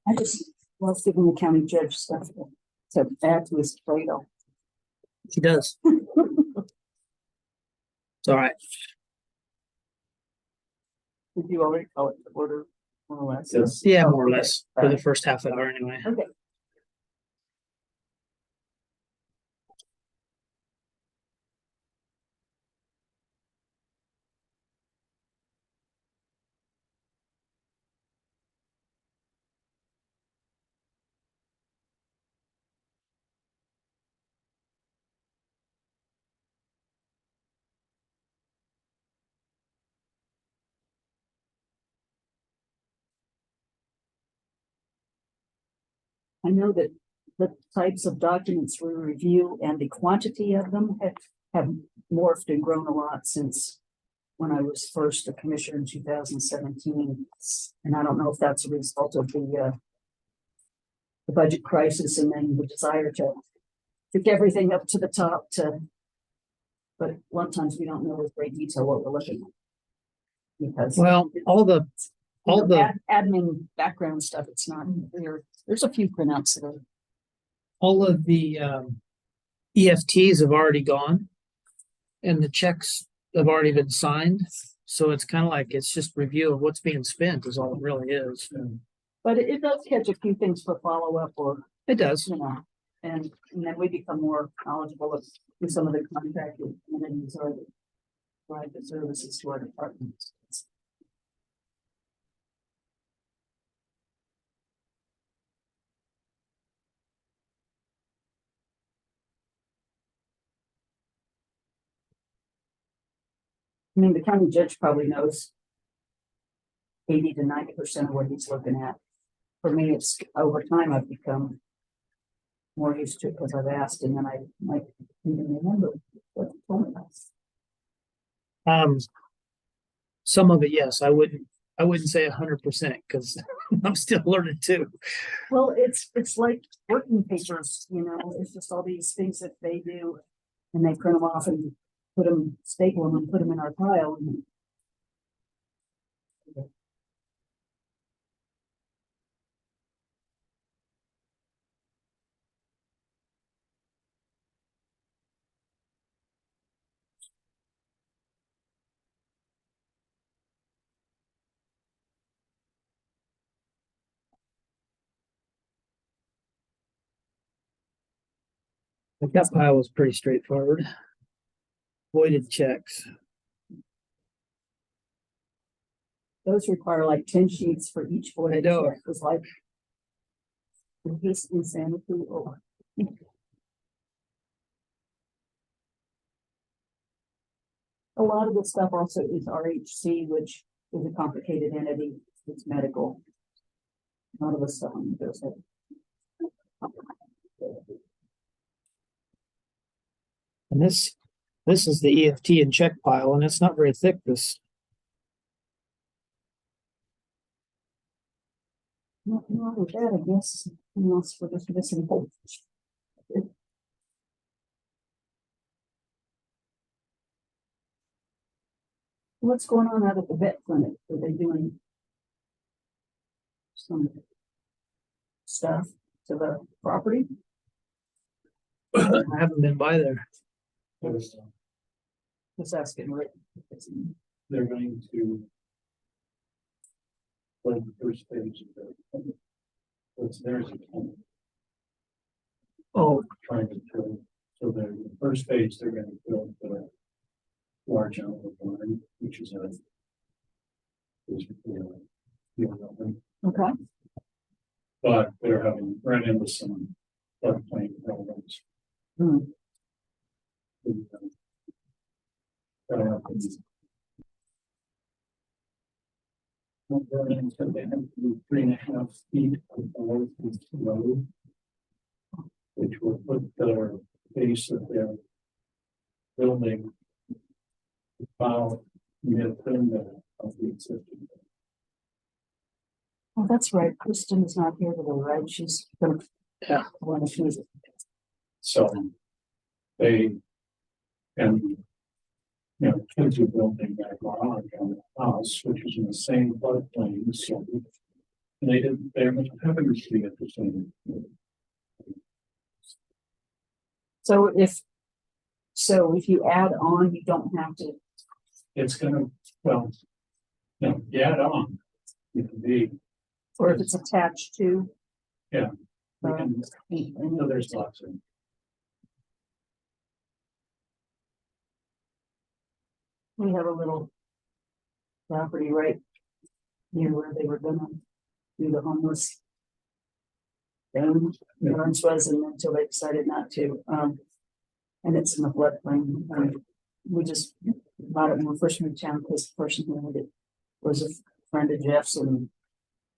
I just love giving the county judge stuff to add to his plate. He does. It's all right. Did you already call it the order, more or less? Yes. Yeah, Oh, more or okay. less for the first half hour anyway. Okay. I know that the types of documents we review and the quantity of them have morphed and grown a lot since when I was first a commissioner in 2017. And I don't know if that's a result of the budget crisis and then the desire to get everything up to the top but a lot of times we don't know with great detail what we're looking at. Because Well, all the admin background stuff, it's not clear. There's a few printouts that are. all of the EFTs have already gone, and the checks have already been signed. So it's kind of like it's just review of what's being spent is all it really is. But it does catch a few things for follow-up or, It does. you know, and then we become more knowledgeable of who some of the contracted entities are that provide the services to our departments. I mean, the county judge probably knows 80 to 90% of what he's looking at. For me, it's over time I've become more used to it because I've asked and then I might even remember what he told me about. Some of it, yes, I wouldn't say 100% because I'm still learning too. Well, it's like working papers, you know, it's just all these things that they do and they print them off and put them, staple them and put them in our file. And Like that pile was pretty straightforward. Voided checks. those require like 10 sheets for each void. I know. It was like this insanity. Oh. A lot of the stuff also is RHC, which is a complicated entity. It's medical. A lot of the stuff on those. And this is the EFT and check pile, and it's not very thick. This Not wrong with that, I guess. Who else for this missing whole? What's going on out at the vet clinic? Are they doing some stuff to the property? I haven't been by there. Just asking, right? They're going to play the first page of the what's theirs. Oh, Trying to fill, so the first page, they're gonna fill the large animal barn, which is a Okay. but they're having run into some floodplain problems. Hmm. They have to be 3.5 feet above the road, which will put the base of their building about mid-perimeter of the existing. Oh, that's right. Kristen is not here today, right? She's gonna. Yeah. When she's. So they can, into building that garage on the house, which is in the same floodplain, so And they didn't, they haven't received it the same. So if you add on, you don't have to, It's gonna, well, no, you add on. It can be, or if it's attached to. we can, And no, there's lots of. we have a little property right near where they were gonna do the homeless. And the orange was until they decided not to, and it's in the floodplain. We just bought it when we first moved to town because the person who owned it was a friend of Jeff's and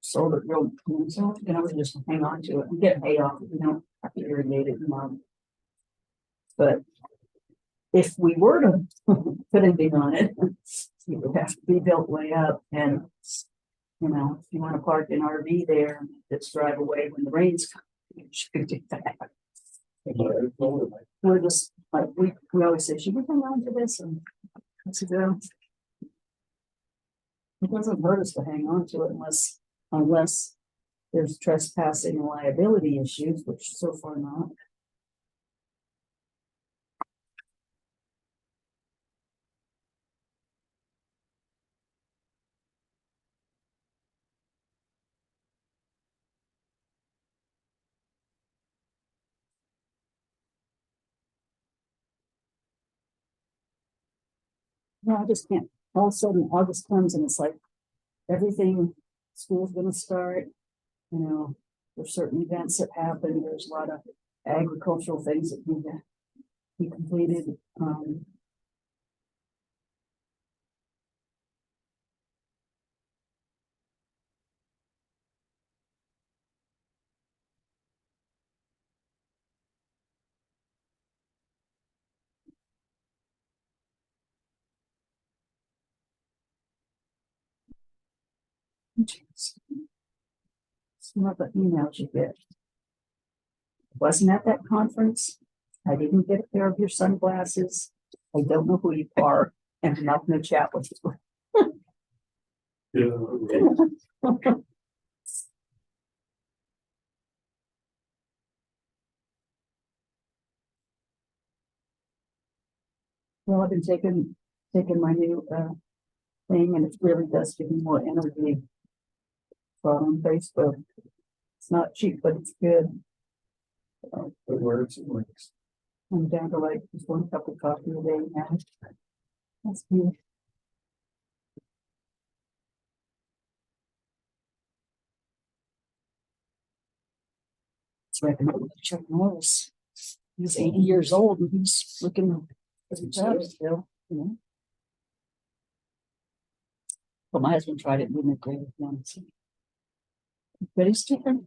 sold it real, so, you know, we just hang on to it and get paid off. We don't have to irrigate it, But if we were to put anything on it, it would have to be built way up. And, you know, if you want to park an RV there, just drive away when the rains come, you should do that. We're just like, we always say, should we hang on to this? And let's go. It doesn't hurt us to hang on to it unless there's trespassing and liability issues, which so far not. No, I just can't. All of a sudden, August comes and it's like everything, school's gonna start. You know, there's certain events that happen. There's a lot of agricultural things that need to be completed. Some of the emails you get. Wasn't at that conference. I didn't get a pair of your sunglasses. I don't know who you are, and I'm not gonna chat with you. Yeah. Well, I've been taking my new thing, and it really does give me more energy. On Facebook. It's not cheap, but it's good. The words it works. I'm down to like just one cup of coffee a day now. That's good. It's recommended by Chuck Norris. He's 80 years old and he's looking still, you know. But my husband tried it and didn't agree with him. So. But he's different.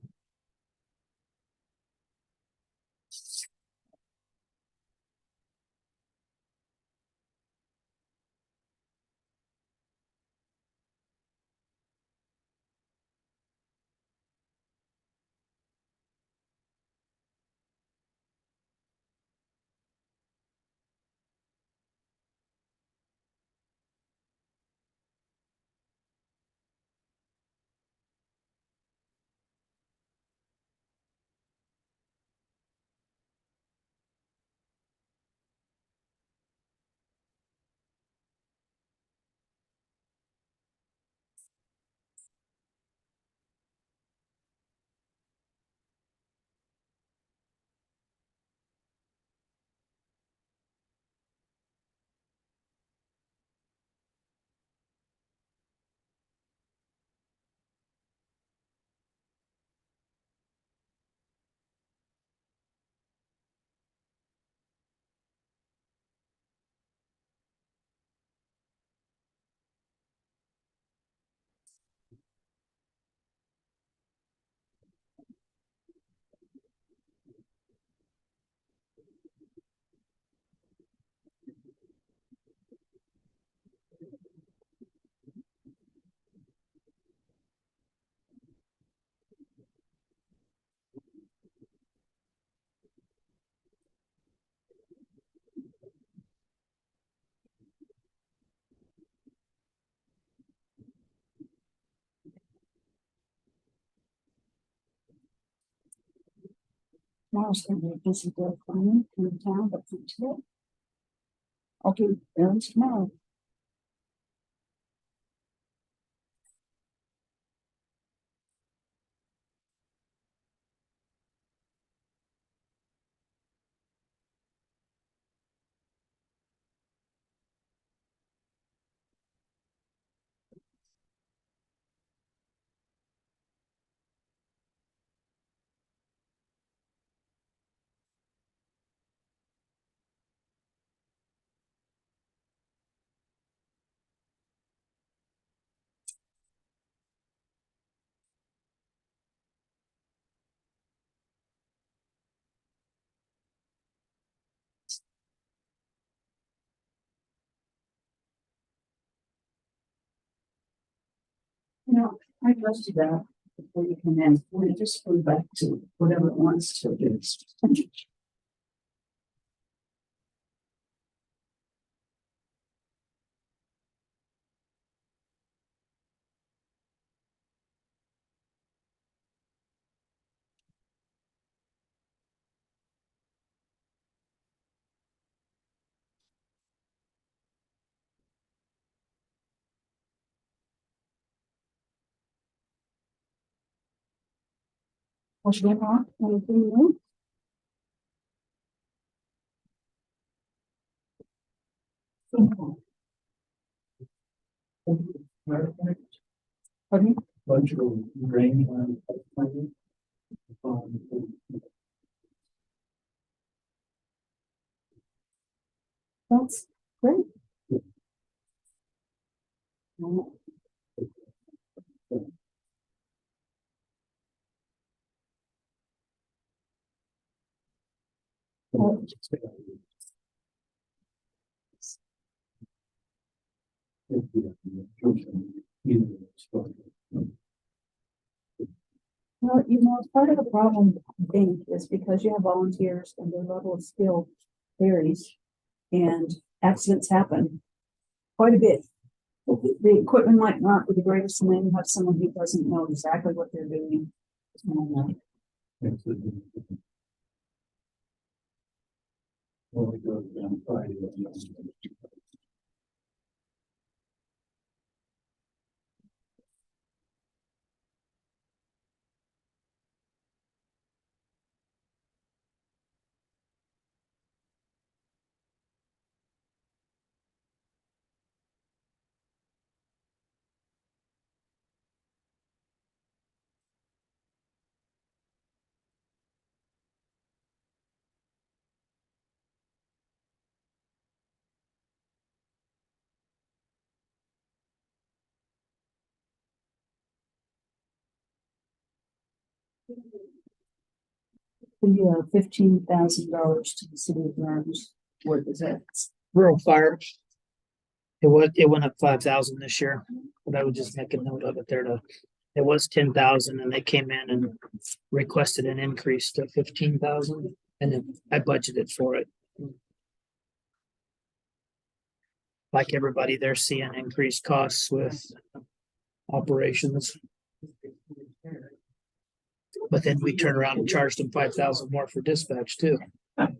Tomorrow's gonna be a busy day for me in town, but for today. I'll do errands tomorrow. You know, I trust you that before you come in, we just go back to whatever it wants to do. What's going on? Anything new? Pardon me? Bunch of rain on. That's great. Well, you know, part of the problem, I think, is because you have volunteers and their level of skill varies and accidents happen quite a bit. The equipment might not be the greatest, and then you have someone who doesn't know exactly what they're doing. And, Only goes down Friday. the $15,000 to the city of Burns, what is that? Rural fire. It went up 5,000 this year, but I would just make a note of it there to, it was 10,000 and they came in and requested an increase to 15,000 and then I budgeted for it. Like everybody, they're seeing increased costs with operations. But then we turn around and charged them 5,000 more for dispatch too. Funny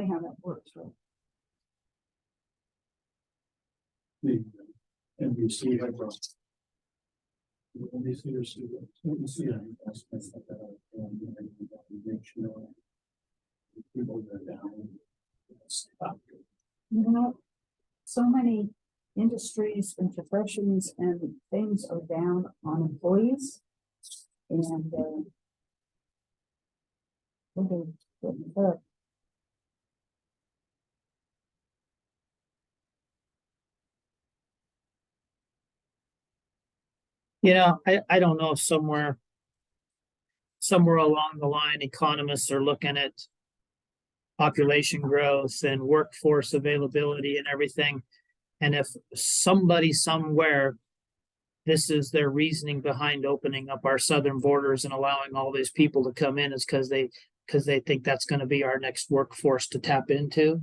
how that works, right? The NBC had brought. NBC or NBC, people are down. You know, so many industries and professions and things are down on employees. And You know, I don't know if somewhere along the line, economists are looking at population growth and workforce availability and everything. And if somebody somewhere, this is their reasoning behind opening up our southern borders and allowing all these people to come in is because they think that's going to be our next workforce to tap into.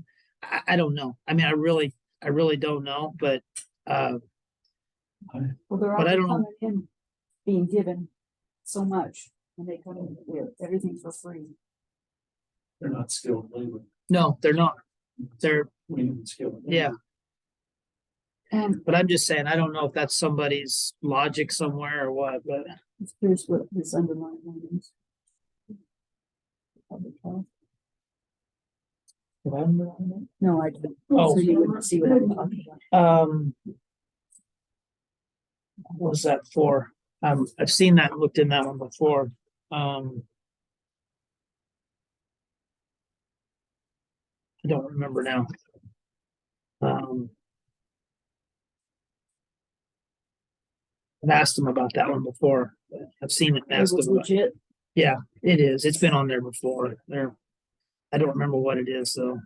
I don't know. I mean, I really don't know, but well, they're but I already don't know. coming in being given so much. And they come in with everything for free. They're not skilled labor. No, they're not. They're, We need skilled. labor. yeah, And but I'm just saying, I don't know if that's somebody's logic somewhere or what, but here's what this underlying one is. Public health. did I underline it? No, I didn't. Oh. So you wouldn't see what I'm talking about. What was that for? I've seen that, and looked in that one before. I don't remember now. I've asked him about that one before. I've seen it and It asked was him about. legit. Yeah, it is. It's been on there before. There, I don't remember what it is though.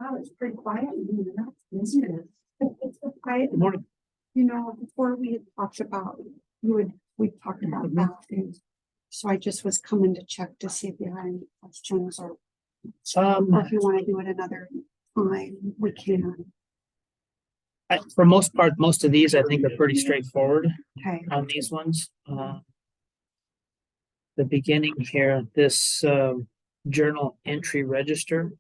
Wow, it's pretty quiet. Isn't it? It's so quiet. Good morning. You know, before we had talked about, we talked about that. And so I just was coming to check to see if you had any questions or if you want to do it another time, we can. For most part, most of these I think are pretty straightforward Okay. on these ones. the beginning here, this journal entry register.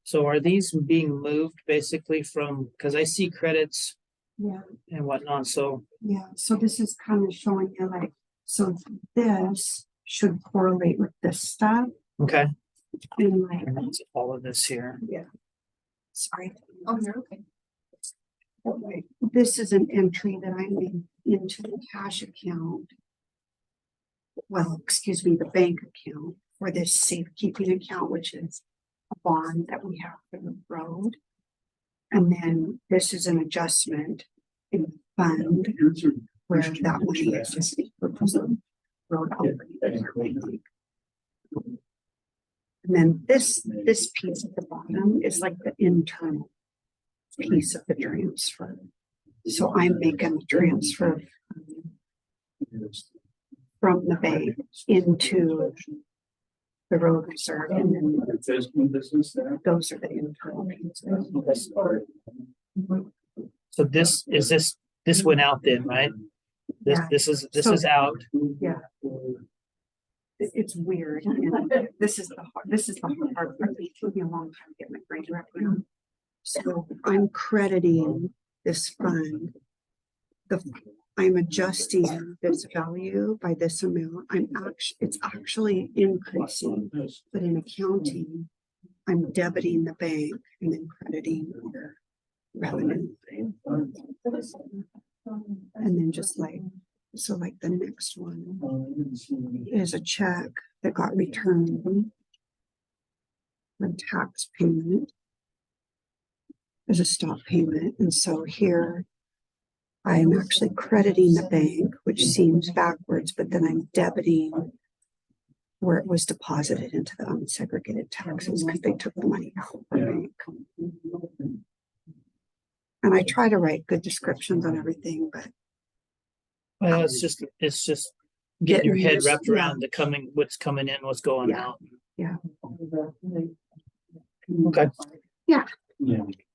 So are these being moved basically from, because I see credits Yeah, and whatnot, so, yeah, so this is kind of showing you like, so this should correlate with this stuff okay. and like, And that's all of this here. sorry. Oh, you're okay. This is an entry that I made into the cash account. Well, excuse me, the bank account for this safekeeping account, which is a bond that we have for the road. And then this is an adjustment in the fund where that money is just for the road operating. And then this piece at the bottom is like the internal piece of the transfer. So I'm making the transfer from the bank into the road reserve, and then those are the internal pieces. So this went out then, right? Yeah. This is So- out. Yeah. It's weird. And this is the hard part. It took me a long time to get my brain wrapped around. So I'm crediting this fund. I'm adjusting this value by this amount. It's actually increasing, but in accounting, I'm debiting the bank and then crediting their revenue. And then just like, so like the next one is a check that got returned for tax payment as a stop payment. And so here I'm actually crediting the bank, which seems backwards, but then I'm debiting where it was deposited into the unsegregated taxes because they took the money out of the bank. And I try to write good descriptions on everything, but Well, it's just getting your Getting head this- wrapped yeah. around what's coming in, what's going Yeah. out. Yeah. Okay, Yeah.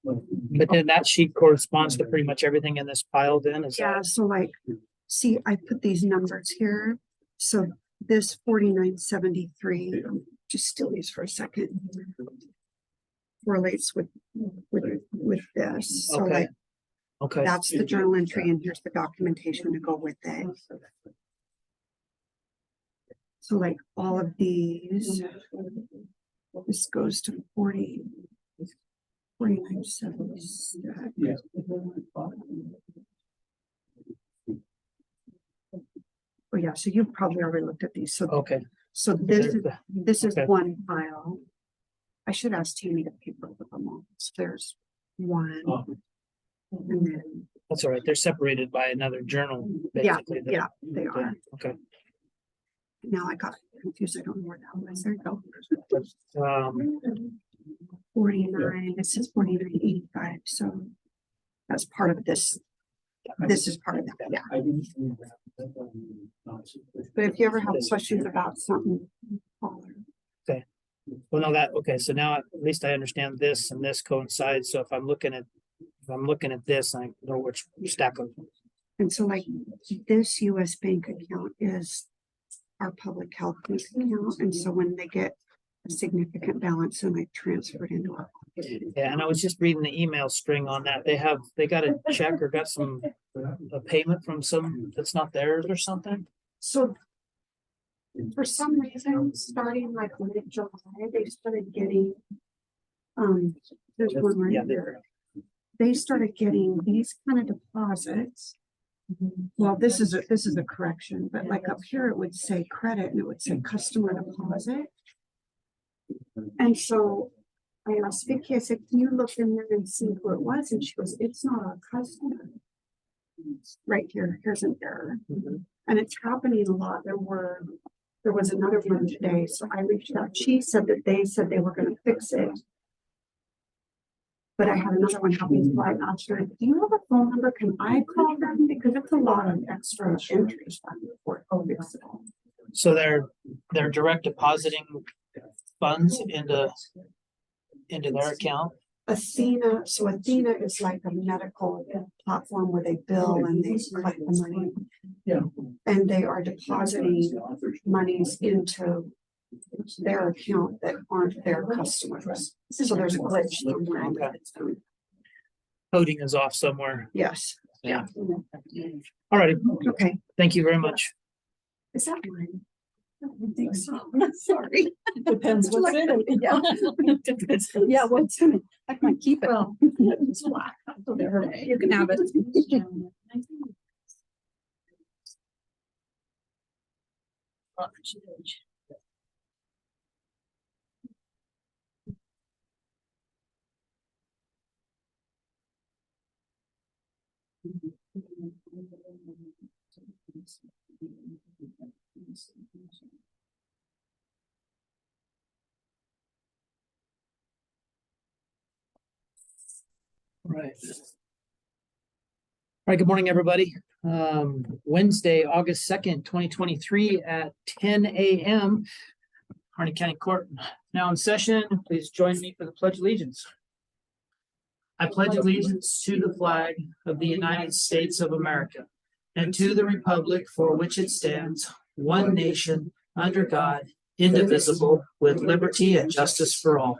but then that sheet corresponds to pretty much everything in this pile then, is yeah, that? so like, see, I put these numbers here. So this 4973, just steal these for a second. Relates with this. So Okay. like, Okay, that's the journal entry and here's the documentation to go with it. So like all of these, this goes to 4970. Yeah. Oh yeah, so you've probably already looked at these. So okay. so this is Okay. one file. I should ask Tammy to paper with them all. So there's one, and then That's all right. They're separated by another journal, yeah, basically. yeah, they are. Okay. Now I got confused. I don't know where that was. There you go. 49. This is 4985. So that's part of this. This is part of that. Yeah. But if you ever have questions about something, holler. Well, no, okay, so now at least I understand this and this coincides, so if I'm looking at this, I know which stack of, And so like this US bank account is our public health bank account. And so when they get a significant balance, then I transfer it into our. yeah, and I was just reading the email string on that, they got a check or got a payment from some that's not theirs or something? So for some reason, starting like mid-July, they started getting, there's one right Yeah, here. They started getting these kind of deposits. Well, this is a correction, but like up here, it would say credit and it would say customer deposit. And so I asked Vicky, I said, can you look in there and see who it was? And she goes, it's not our customer. Right here, here's an error. And it's happening a lot. There was another one today, so I reached out. She said that they said they were gonna fix it. But I had another one happening, so I asked her, do you have a phone number? Can I call them? Because it's a lot of extra entries back and forth. Oh, fix it all. So they're direct depositing funds into their account? Athena, so Athena is like a medical platform where they bill and they collect the money. Yeah. And they are depositing monies into their account that aren't their customers. So there's a glitch somewhere. in that. Coding is off somewhere. Yes, Yeah. All righty. okay. Thank you very much. Is that mine? I don't think so. Sorry. Depends what's in it. Yeah. Yeah, what's in it? I might keep it. Well, it's black. You can have it. Right. All right, good morning, everybody. Wednesday, August 2nd, 2023 at 10 a.m. Harney County Court now in session. Please join me for the Pledge of Allegiance. I pledge allegiance to the flag of the United States of America and to the republic for which it stands, one nation, under God, indivisible, with liberty and justice for all.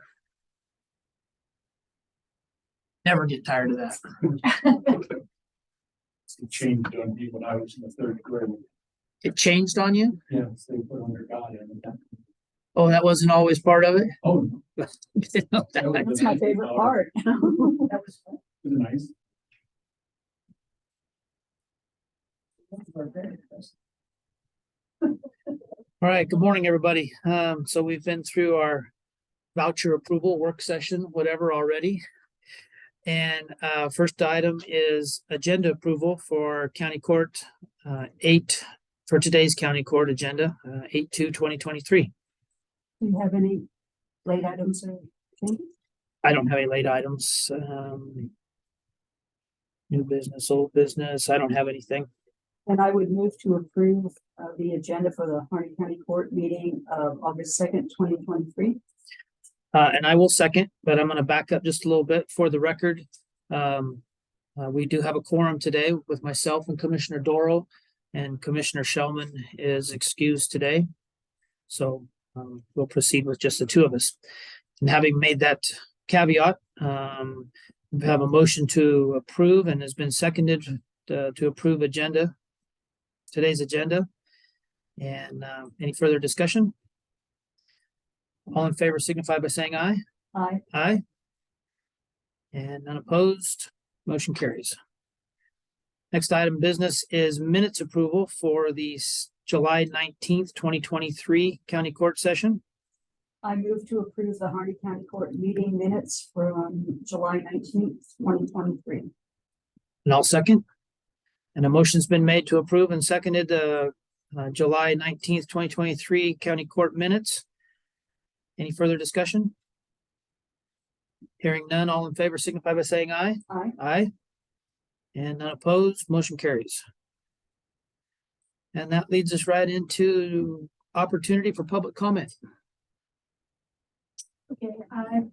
Never get tired of that. It changed on me when I was in the third grade. It changed on you? Yes, they put under God in it. Oh, that wasn't always part of it? Oh, Didn't know that. That's my favorite part. That was fun. it was nice. All right, good morning, everybody. So we've been through our voucher approval work session, whatever already. And first item is agenda approval for county court for today's county court agenda, 8/2/2023. Do you have any late items or anything? I don't have any late items. New business, old business, I don't have anything. And I would move to approve the agenda for the Harney County Court meeting of August 2nd, 2023. And I will second, but I'm going to back up just a little bit for the record. We do have a quorum today with myself and Commissioner Doral, and Commissioner Shellman is excused today. So we'll proceed with just the two of us. And having made that caveat, we have a motion to approve and has been seconded to approve today's agenda. And any further discussion? All in favor signify by saying aye. Aye. Aye. And none opposed, motion carries. Next item of business is minutes approval for the July 19th, 2023 county court session. I move to approve the Harney County Court meeting minutes from July 19th, 2023. And I'll second. And a motion's been made to approve and seconded July 19th, 2023 county court minutes. Any further discussion? Hearing none, all in favor signify by saying aye. Aye. Aye. And none opposed, motion carries. And that leads us right into opportunity for public comment. Okay, I'm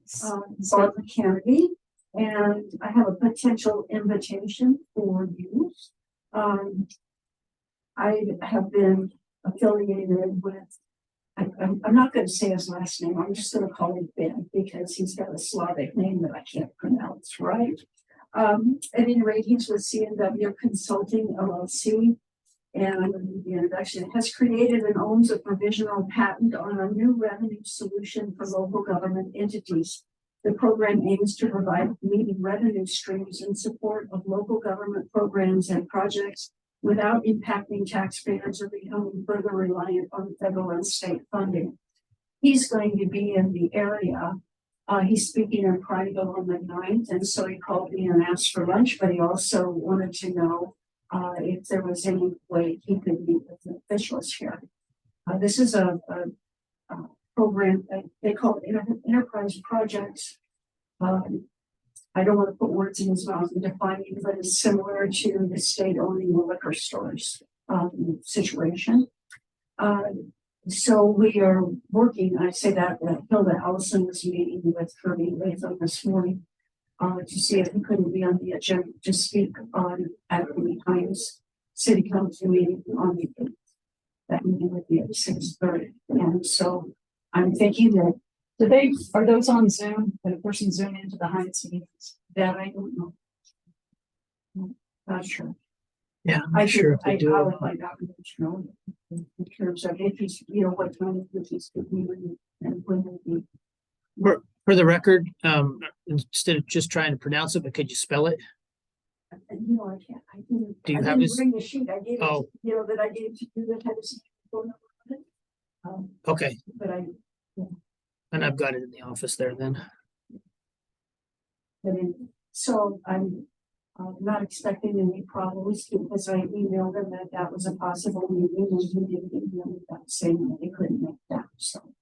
Barbara Kennedy, and I have a potential invitation for you. I have been affiliated with, I'm not going to say his last name, I'm just going to call him Ben because he's got a Slavic name that I can't pronounce right. At any rate, he's with C&W Consulting LLC. And the introduction has created and owns a provisional patent on a new revenue solution for local government entities. The program aims to provide immediate revenue streams in support of local government programs and projects without impacting taxpayers or becoming further reliant on federal and state funding. He's going to be in the area. He's speaking in Prineville on the 9th, and so he called me and asked for lunch, but he also wanted to know if there was any way he could meet with the officials here. This is a program that they call enterprise projects. I don't want to put words in his mouth and define it, but it's similar to the state owning the liquor stores situation. So we are working, I say that Hilda Allison was meeting with Kirby Latham this morning. to see if he couldn't be on the agenda to speak on at the Hines City Council meeting on the 8th. That meeting would be at 6:30. And so I'm thinking that are those on Zoom? Can a person zoom into the Heinz meetings? that I don't know. Not sure. Yeah, I I'm sure if they do. I'll find out and let you know in terms of if he's, what time if he's speaking and when will be. For the record, instead of just trying to pronounce it, but could you spell it? And I can't, I didn't. Do you I have didn't his- bring the sheet, I gave it, Oh. that I gave to you that had his phone number on it. Okay, But and I've got it in the office there then. so I'm not expecting any problems because I emailed them that was a possible meeting and he didn't email me back saying that they couldn't make that, so.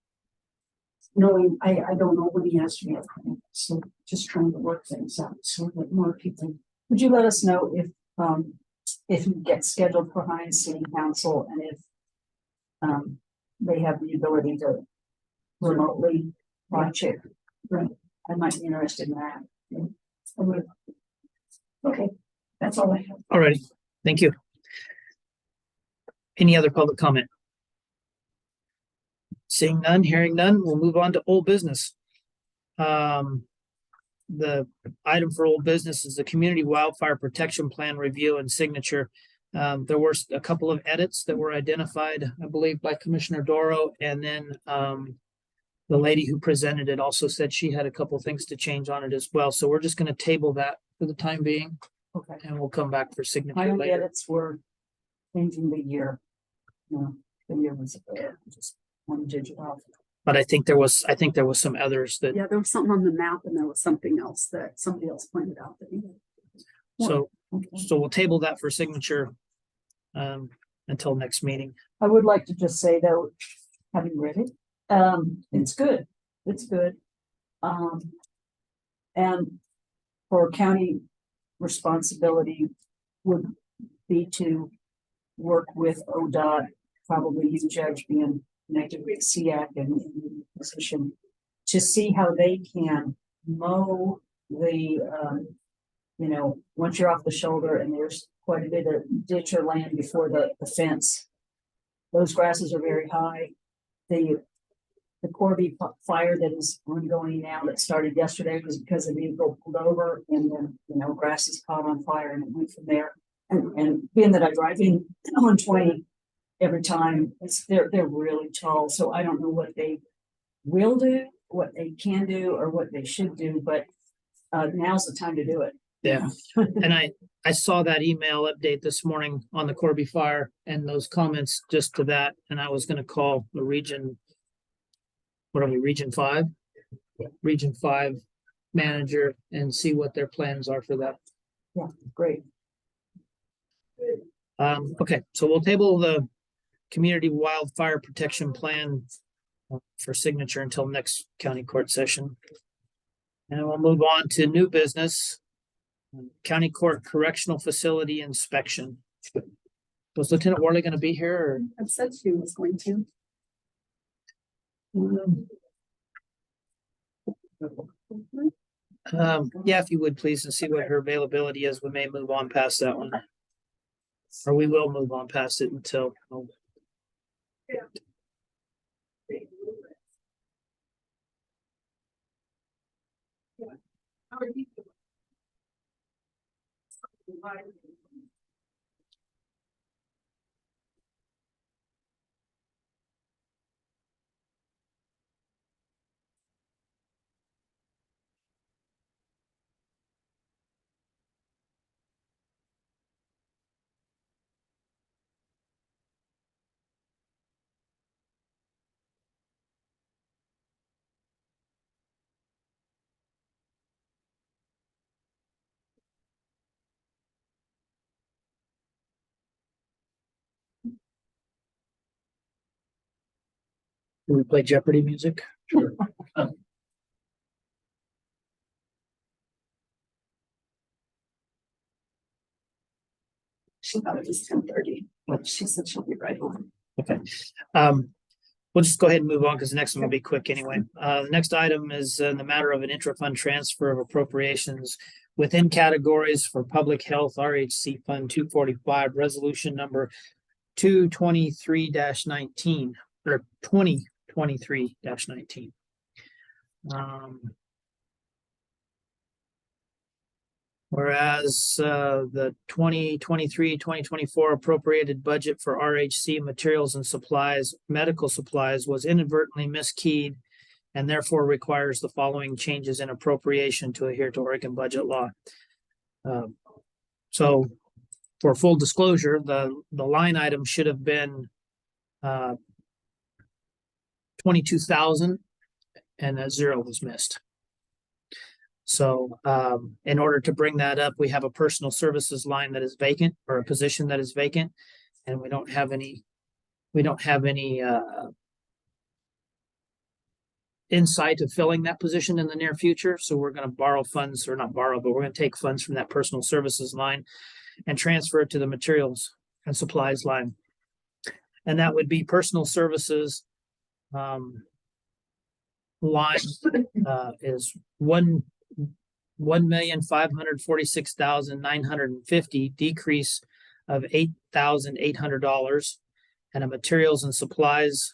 Knowing, I don't know what he has to be, so just trying to work things out so that more people. Would you let us know if you get scheduled for Heinz City Council and if they have the ability to remotely watch it? Right. I might be interested in that. I would. Okay, that's all I have. Alrighty, thank you. Any other public comment? Seeing none, hearing none, we'll move on to old business. The item for old business is the Community Wildfire Protection Plan review and signature. There were a couple of edits that were identified, I believe, by Commissioner Doro, and then the lady who presented it also said she had a couple of things to change on it as well. So we're just going to table that for the time being, Okay. and we'll come back for My signature only later. edits were changing the year. No, the year was just one digit off. But I think there was some others that, Yeah, there was something on the map and there was something else that somebody else pointed out that needed. so Okay. we'll table that for signature until next meeting. I would like to just say though, having read it, it's good. It's good. And for county responsibility would be to work with ODOT, probably you, Judge, being connected with SEAC and in the position to see how they can mow the, once you're off the shoulder and there's quite a bit of ditch or land before the fence. Those grasses are very high. The Corby fire that is ongoing now that started yesterday was because the vehicle pulled over and then, grass is caught on fire and it went from there. And being that I drive in on 20 every time, they're really tall. So I don't know what they will do, what they can do, or what they should do, but now's the time to do it. Yeah. And I saw that email update this morning on the Corby fire and those comments just to that. And I was gonna call the region. What are we, Region 5? Region 5 manager and see what their plans are for that. Great. Okay, so we'll table the community wildfire protection plan for signature until next county court session. And we'll move on to new business. County Court Correctional Facility Inspection. Was Lieutenant Worley going to be here I said she was going to. or? Yeah, if you would please, and see what her availability is. We may move on past that one. Or we will move on past it until. Do we play Jeopardy music? Sure. She thought it was 10:30, but she said she'll be right home. Okay. we'll just go ahead and move on because the next one will be quick anyway. The next item is in the matter of an intra-fund transfer of appropriations within categories for public health, RHC Fund 245, resolution number 223-19 or 2023-19. Whereas the 2023-2024 appropriated budget for RHC materials and supplies, medical supplies was inadvertently miskeyed and therefore requires the following changes in appropriation to adhere to Oregon budget law. So for full disclosure, the line item should have been 22,000 and a zero was missed. So in order to bring that up, we have a personal services line that is vacant or a position that is vacant, and we don't have any insight of filling that position in the near future. So we're going to borrow funds, or not borrow, but we're going to take funds from that personal services line and transfer it to the materials and supplies line. And that would be personal services line is $1,546,950, decrease of $8,800, and a materials and supplies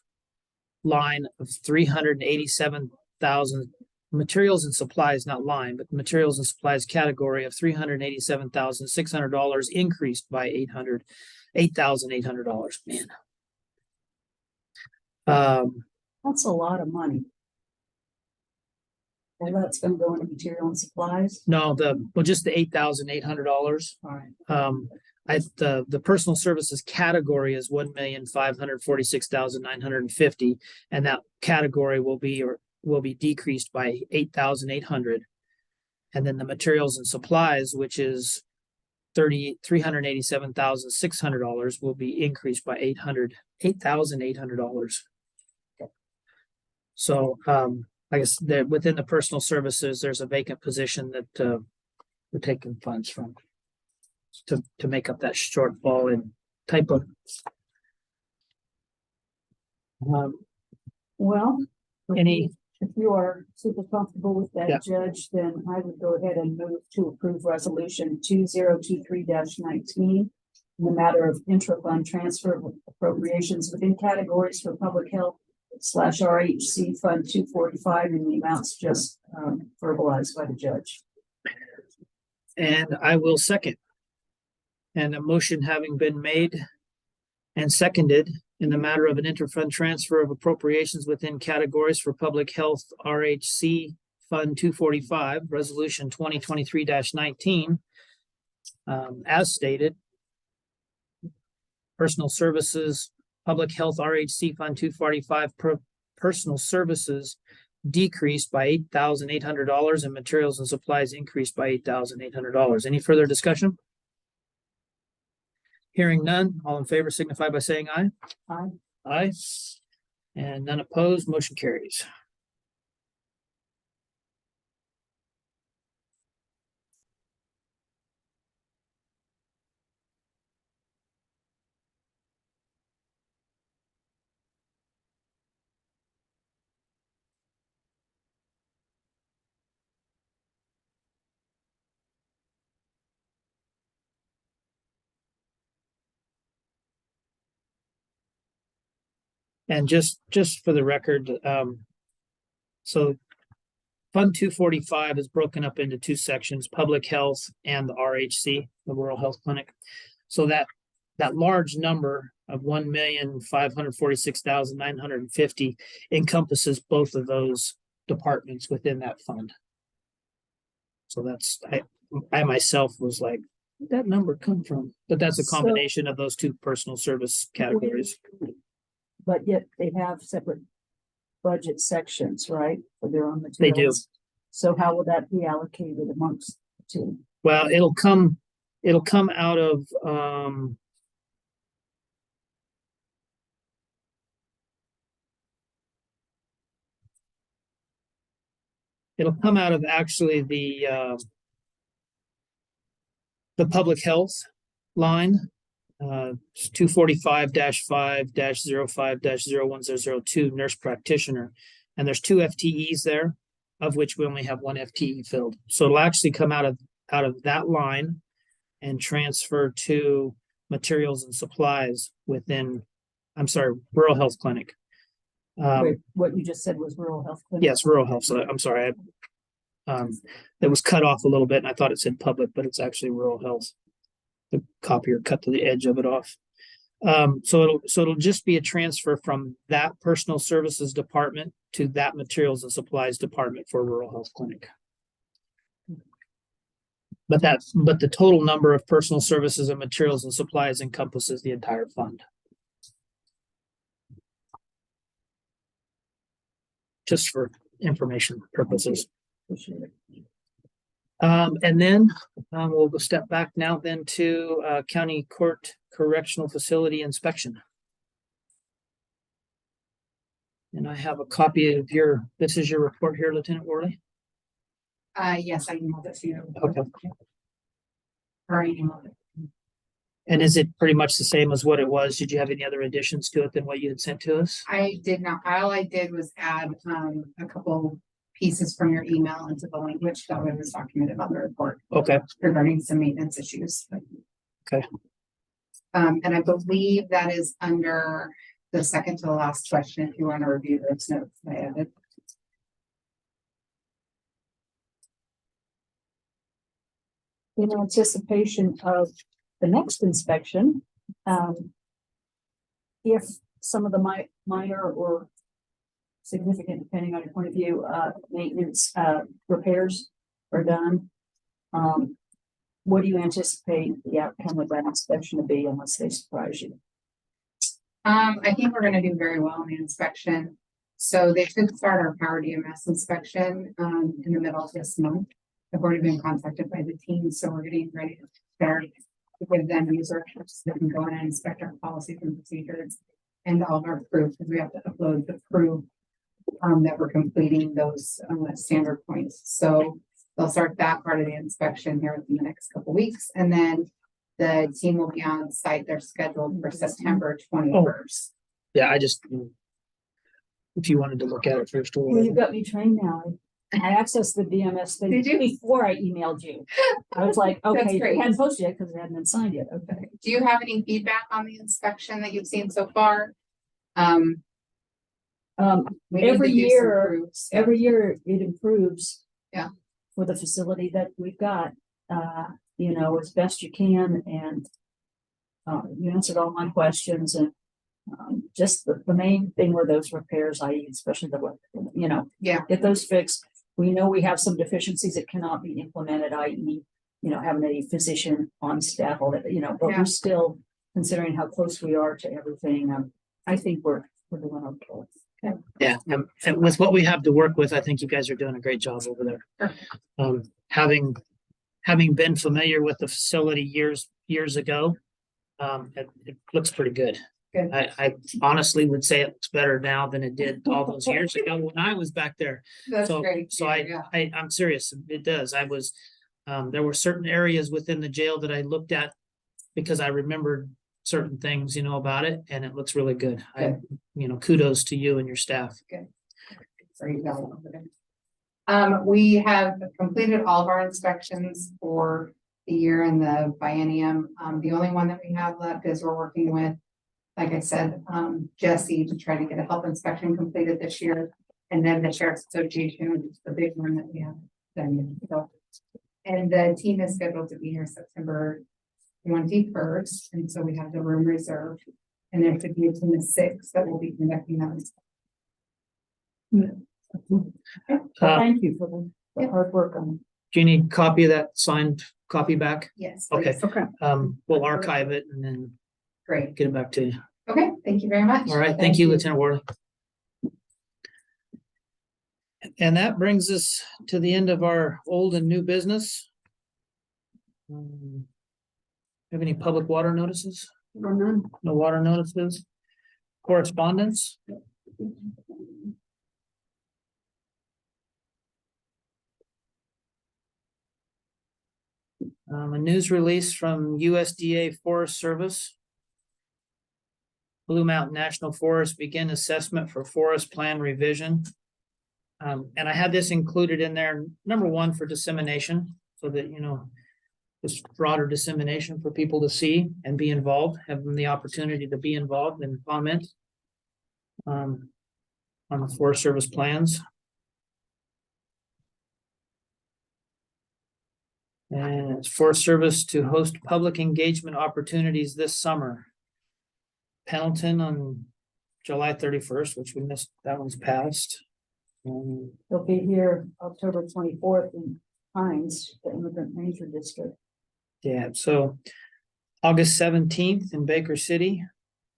line of 387,000. Materials and supplies, not line, but materials and supplies category of $387,600, increased by $8,800. Man, That's a lot of money. Well, that's gonna go into material and supplies. no, just the $8,800. All right. The personal services category is $1,546,950, and that category will be decreased by 8,800. And then the materials and supplies, which is $387,600, will be increased by $8,800. So I guess that within the personal services, there's a vacant position that we're taking funds from to make up that shortfall in type of. Well, Any- if you are super comfortable with Yeah. that, Judge, then I would go ahead and move to approve resolution 2023-19 in the matter of intra-fund transfer of appropriations within categories for public health / RHC Fund 245 in the amounts just verbalized by the judge. And I will second. And a motion having been made and seconded in the matter of an interfund transfer of appropriations within categories for public health, RHC Fund 245, Resolution 2023-19, as stated, personal services, public health, RHC Fund 245, personal services decreased by $8,800 and materials and supplies increased by $8,800. Any further discussion? Hearing none, all in favor signify by saying aye. Aye. Aye. And none opposed, motion carries. And just for the record, so Fund 245 is broken up into two sections, public health and the RHC, the Rural Health Clinic. So that large number of 1,546,950 encompasses both of those departments within that fund. So that's, I myself was like, where'd that number come from? But that's a combination of those two personal service categories. But yet they have separate budget sections, right, for their own They materials. do. So how will that be allocated amongst the two? Well, it'll come out of actually the public health line, 245-5-05-0102 nurse practitioner. And there's 2 FTEs there, of which we only have 1 FTE filled. So it'll actually come out of that line and transfer to materials and supplies within, I'm sorry, rural health clinic. Wait, what you just said was rural health clinic? Yes, rural health. So I'm sorry. It was cut off a little bit and I thought it said public, but it's actually rural health. The copier cut to the edge of it off. So it'll just be a transfer from that personal services department to that materials and supplies department for rural health clinic. But the total number of personal services and materials and supplies encompasses the entire fund. Just for information purposes. Appreciate it. And then we'll go step back now then to county court correctional facility inspection. And I have a copy of this is your report here, Lieutenant Worley? Yes, I emailed it to you. Okay. Or I emailed it. And is it pretty much the same as what it was? Did you have any other additions to it than what you had sent to us? I did not, all I did was add, a couple pieces from your email into the language that was documented on the report Okay, regarding some maintenance issues. Okay. And I believe that is under the second to the last question, if you want to review those notes that I added. In anticipation of the next inspection, if some of the minor or significant, depending on your point of view, maintenance, repairs are done, what do you anticipate the outcome of that inspection to be unless they surprise you? I think we're gonna do very well in the inspection. So they should start our power DMS inspection, in the middle of this month. I've already been contacted by the team, so we're getting ready to start with them user so they can go in and inspect our policies and procedures and all of our proof, because we have to upload the proof that we're completing those standard points. So they'll start that part of the inspection here within the next couple weeks, and then the team will be on site. They're scheduled for September 21st. yeah, if you wanted to look at it first. Well, you've got me trained now. I accessed the DMS thing Did you? before I emailed you. I was like, That's okay, great. it hadn't posted yet because it hadn't been signed yet. Okay. Do you have any feedback on the inspection that you've seen so far? We need Every to do some year, proofs. every year it improves. Yeah. For the facility that we've got, as best you can, and you answered all my questions, and just the main thing were those repairs, i.e. especially Yeah. get those fixed. We know we have some deficiencies that cannot be implemented, i.e. Having a physician on staff, all that, but Yeah. we're still considering how close we are to everything. I think we're doing okay. Yeah, and with what we have to work with, I think you guys are doing a great job over there. Having been familiar with the facility years ago, it looks pretty good. Good. I honestly would say it looks better now than it did all those years ago when I was back there. That's So, great. so Yeah. I'm serious. It does. There were certain areas within the jail that I looked at because I remembered certain things, about it, and it looks really good. Kudos to you and your staff. Sorry, you got it over there. We have completed all of our inspections for the year and the biennium. The only one that we have left is we're working with, like I said, Jesse to try to get a health inspection completed this year. And then the Sheriff's Association, which is the big one that we have done. So, and the team is scheduled to be here September 21st. And so we have the room reserved. And there could be a team of 6 that will be conducting that. Thank you for the hard work on. Do you need a copy of that signed copy back? Yes. Okay. please. Okay. We'll archive it and then Great. get it back to you. Okay. Thank you very much. All right. Thank you, Lieutenant Worley. And that brings us to the end of our old and new business. Have any public water notices? Or none. No water notices? Correspondence? A news release from USDA Forest Service Blue Mountain National Forest begin assessment for forest plan revision. And I had this included in there, number one, for dissemination, so that, just broader dissemination for people to see and be involved, have them the opportunity to be involved and comment on the Forest Service plans. And it's Forest Service to host public engagement opportunities this summer. Pendleton on July 31st, which we missed, that one's passed. They'll be here October 24th in Hines, the Immigrant Major District. Yeah, so August 17th in Baker City,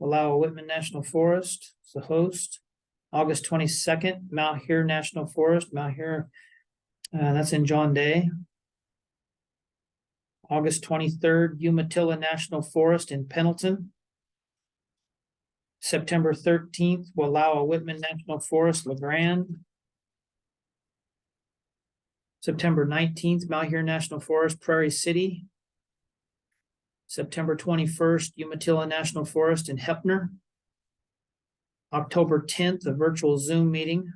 Wallowa Whitman National Forest is the host. August 22nd, Mount Hero National Forest, Mount Hero, that's in John Day. August 23rd, Umatilla National Forest in Pendleton. September 13th, Wallowa Whitman National Forest, LeGrand. September 19th, Mount Hero National Forest, Prairie City. September 21st, Umatilla National Forest in Heppner. October 10th, a virtual Zoom meeting.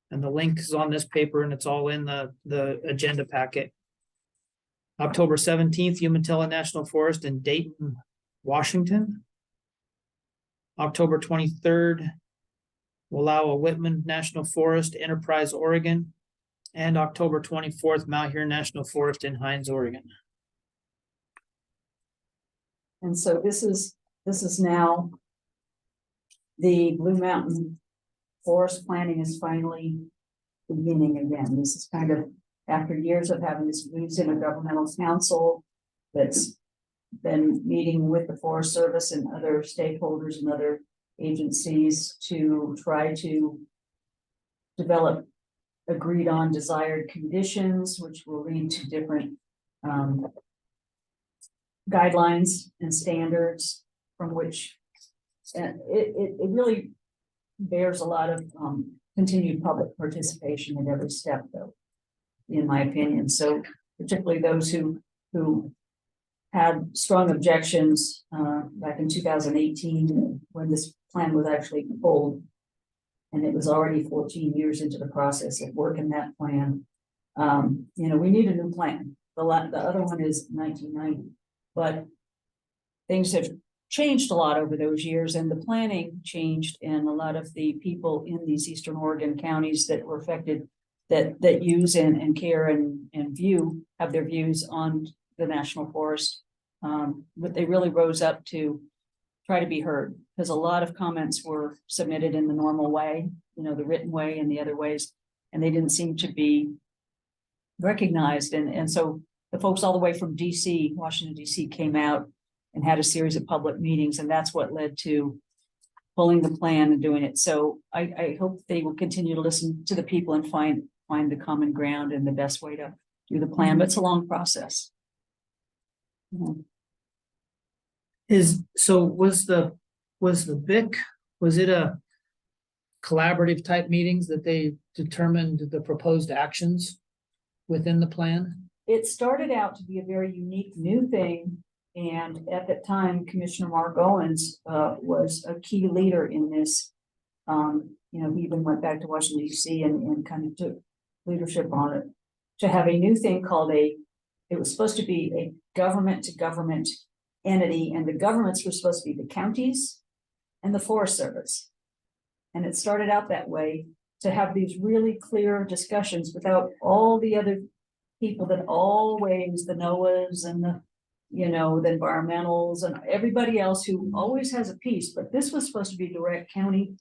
And the link is on this paper and it's all in the agenda packet. October 17th, Umatilla National Forest in Dayton, Washington. October 23rd, Wallowa Whitman National Forest, Enterprise, Oregon. And October 24th, Mount Hero National Forest in Hines, Oregon. And so this is now the Blue Mountain Forest planning is finally beginning again. This is kind of after years of having this moves in a governmental council that's been meeting with the Forest Service and other stakeholders and other agencies to try to develop agreed on desired conditions, which will lead to different guidelines and standards from which it really bears a lot of continued public participation at every step, though, in my opinion. So particularly those who had strong objections back in 2018 when this plan was actually pulled, and it was already 14 years into the process of working that plan. We need a new plan. The other one is 1990, but things have changed a lot over those years, and the planning changed, and a lot of the people in these Eastern Oregon counties that were affected that use and care and view have their views on the national forest. But they really rose up to try to be heard, because a lot of comments were submitted in the normal way, the written way and the other ways, and they didn't seem to be recognized. And so the folks all the way from DC, Washington, DC came out and had a series of public meetings, and that's what led to pulling the plan and doing it. So I hope they will continue to listen to the people and find the common ground and the best way to do the plan, but it's a long process. Was the BIC, was it a collaborative type meetings that they determined the proposed actions within the plan? It started out to be a very unique new thing. And at that time, Commissioner Mark Owens was a key leader in this. He even went back to Washington, D.C. and kind of took leadership on it to have a new thing called it was supposed to be a government to government entity, and the governments were supposed to be the counties and the Forest Service. And it started out that way, to have these really clear discussions without all the other people that always, the NOAAs and the environmentals and everybody else who always has a piece, but this was supposed to be direct county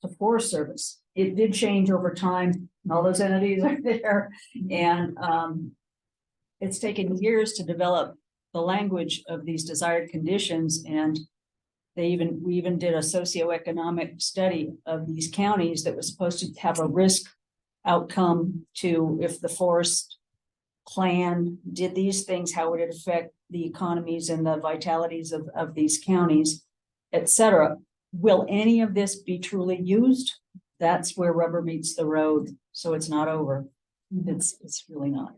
to Forest Service. It did change over time, and all those entities are there. And it's taken years to develop the language of these desired conditions. And we even did a socioeconomic study of these counties that was supposed to have a risk outcome to, if the forest plan did these things, how would it affect the economies and the vitalities of these counties, etc. Will any of this be truly used? That's where rubber meets the road. So it's not over. It's really not.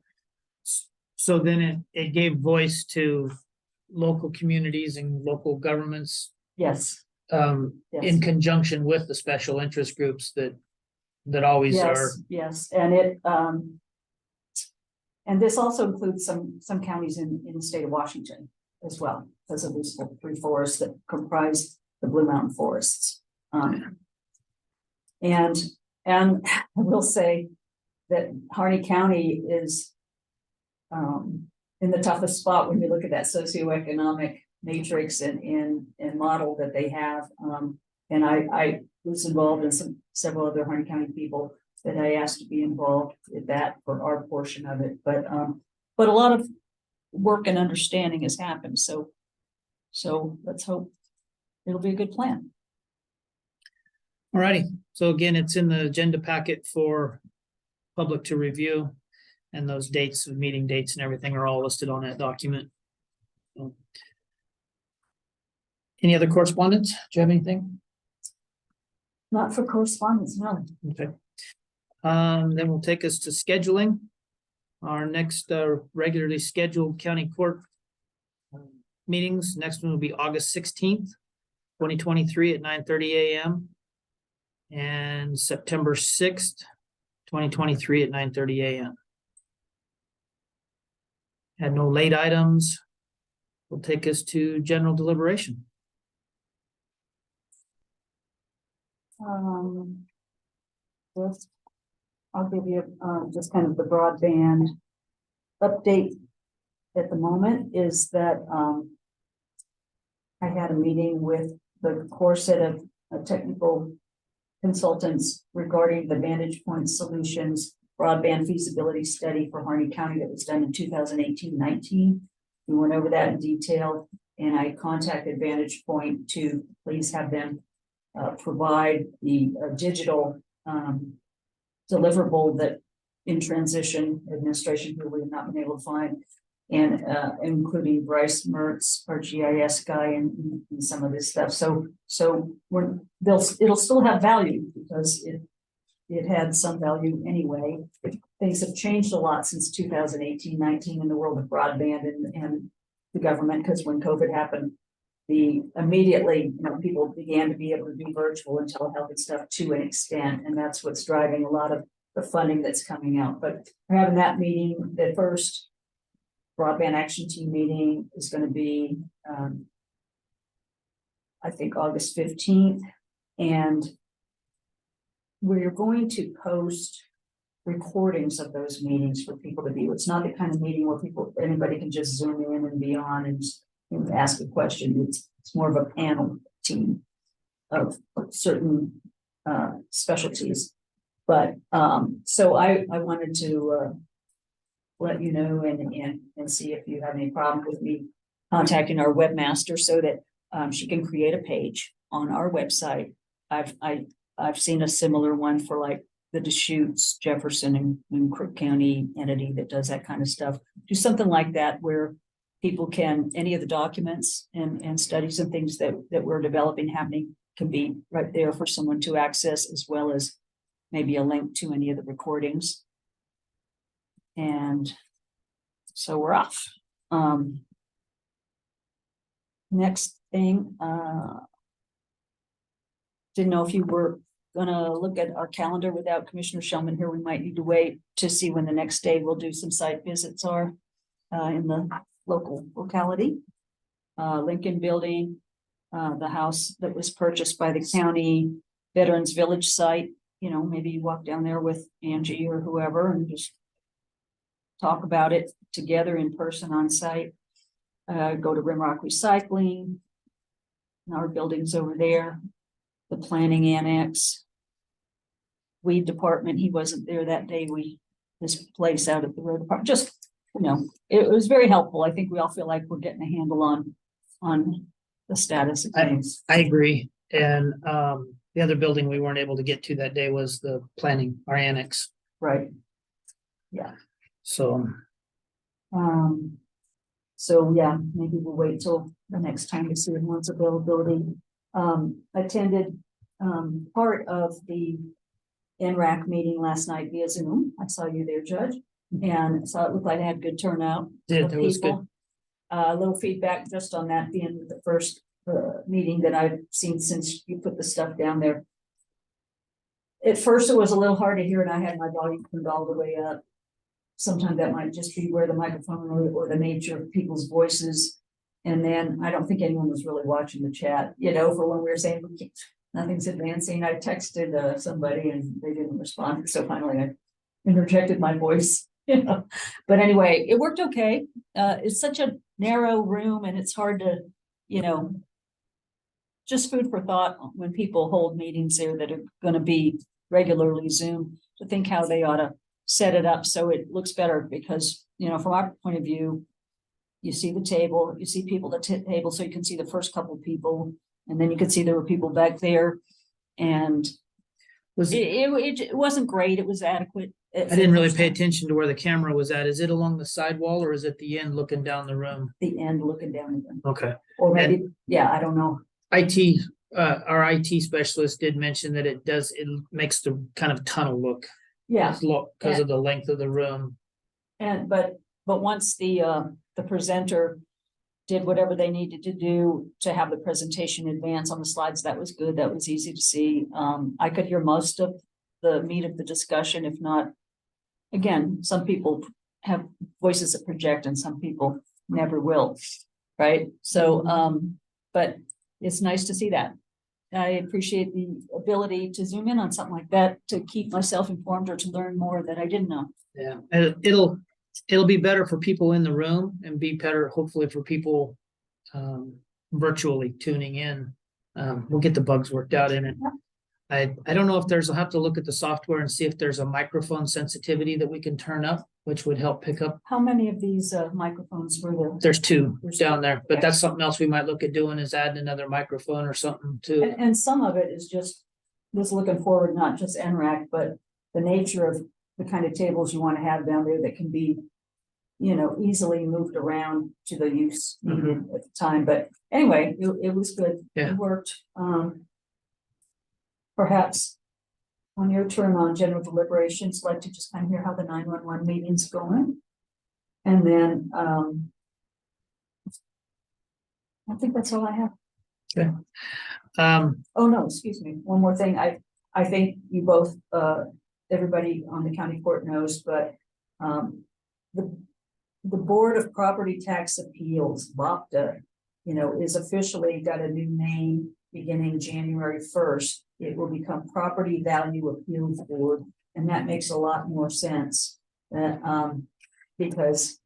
So then it gave voice to local communities and local governments. Yes. in Yes. conjunction with the special interest groups that always are. Yes, and and this also includes some counties in the state of Washington as well, because of these three forests that comprise the Blue Mountain forests. And I will say that Harney County is in the toughest spot when you look at that socioeconomic matrix and model that they have. And I was involved in several other Harney County people that I asked to be involved with that for our portion of it. But a lot of work and understanding has happened. So let's hope it'll be a good plan. Alrighty, so again, it's in the agenda packet for public to review, and those dates, meeting dates and everything are all listed on that document. So, any other correspondence? Do you have anything? Not for correspondence, no. Okay. Then we'll take us to scheduling. Our next regularly scheduled county court meetings. Next one will be August 16th, 2023 at 9:30 a.m. and September 6th, 2023 at 9:30 a.m. Had no late items. Will take us to general deliberation. Just, I'll give you just kind of the broadband update at the moment is that I had a meeting with the core set of technical consultants regarding the Vantage Point Solutions broadband feasibility study for Harney County that was done in 2018-19. We went over that in detail, and I contacted Vantage Point to please have them provide the digital deliverable that in transition administration who we have not been able to find, and including Bryce Mertz, our GIS guy, and some of this stuff. So it'll still have value because it had some value anyway. Things have changed a lot since 2018-19 in the world of broadband and the government, because when COVID happened, immediately, people began to be able to do virtual and telehealth and stuff to an extent, and that's what's driving a lot of the funding that's coming out. But we're having that meeting. The first broadband action team meeting is going to be, I think, August 15th, and we're going to post recordings of those meetings for people to view. It's not the kind of meeting where anybody can just zoom in and be on and ask a question. It's more of a panel team of certain specialties. But so I wanted to let you know and see if you have any problem with me contacting our webmaster so that she can create a page on our website. I've seen a similar one for like the Deschutes, Jefferson, and Crook County entity that does that kind of stuff. Do something like that where people can, any of the documents and studies and things that we're developing happening can be right there for someone to access, as well as maybe a link to any of the recordings. And so we're off. Next thing, didn't know if you were gonna look at our calendar without Commissioner Shellman here. We might need to wait to see when the next day we'll do some site visits are in the local locality. Lincoln Building, the house that was purchased by the county Veterans Village site. Maybe you walk down there with Angie or whoever and just talk about it together in person on site. Go to Rimrock Recycling, our buildings over there, the planning annex, weed department. He wasn't there that day. This place out at the road department, just, it was very helpful. I think we all feel like we're getting a handle on the status of things. I agree. And the other building we weren't able to get to that day was the planning, our annex. Right. Yeah. So yeah, maybe we'll wait till the next time to see everyone's availability. Attended part of the NRAC meeting last night via Zoom. I saw you there, Judge, and so it looked like I had good turnout. it was good. A little feedback just on that being the first meeting that I've seen since you put the stuff down there. At first, it was a little hard to hear, and I had my volume turned all the way up. Sometimes that might just be where the microphone or the nature of people's voices. And then I don't think anyone was really watching the chat, you know, for when we were saying nothing's advancing. I texted somebody and they didn't respond. So finally I interjected my voice, you know. But anyway, it worked okay. It's such a narrow room and it's hard to, you know, just food for thought when people hold meetings there that are going to be regularly Zoom, to think how they ought to set it up so it looks better, because, you know, from our point of view, you see the table, you see people at the table, so you can see the first couple of people, and then you could see there were people back there, and it wasn't great. It was adequate. I didn't really pay attention to where the camera was at. Is it along the sidewall or is it the end looking down the room? The end looking down again. Okay. Or maybe, yeah, I don't know. Our IT specialist did mention that it makes the kind of tunnel look. Yeah. Because of the length of the room. And but once the presenter did whatever they needed to do to have the presentation advance on the slides, that was good. That was easy to see. I could hear most of the meat of the discussion, if not. Again, some people have voices that project and some people never will, right? So, but it's nice to see that. I appreciate the ability to zoom in on something like that, to keep myself informed or to learn more that I didn't know. Yeah, and it'll be better for people in the room and be better, hopefully, for people virtually tuning in. We'll get the bugs worked out in it. I don't know if I'll have to look at the software and see if there's a microphone sensitivity that we can turn up, which would help pick up. How many of these microphones were there? There's two down there, but that's something else we might look at doing, is adding another microphone or something too. And some of it is just looking forward, not just NRAC, but the nature of the kind of tables you want to have down there that can be, you know, easily moved around to the use needed at the time. But anyway, it was good. Yeah. It worked. Perhaps on your turn on general deliberations, like to just kind of hear how the 911 meeting's going. And then I think that's all I have. Okay. Oh, no, excuse me. One more thing. I think you both, everybody on the county court knows, but the Board of Property Tax Appeals, BOPTA, you know, is officially got a new name beginning January 1st. It will become Property Value Appeals Board, and that makes a lot more sense because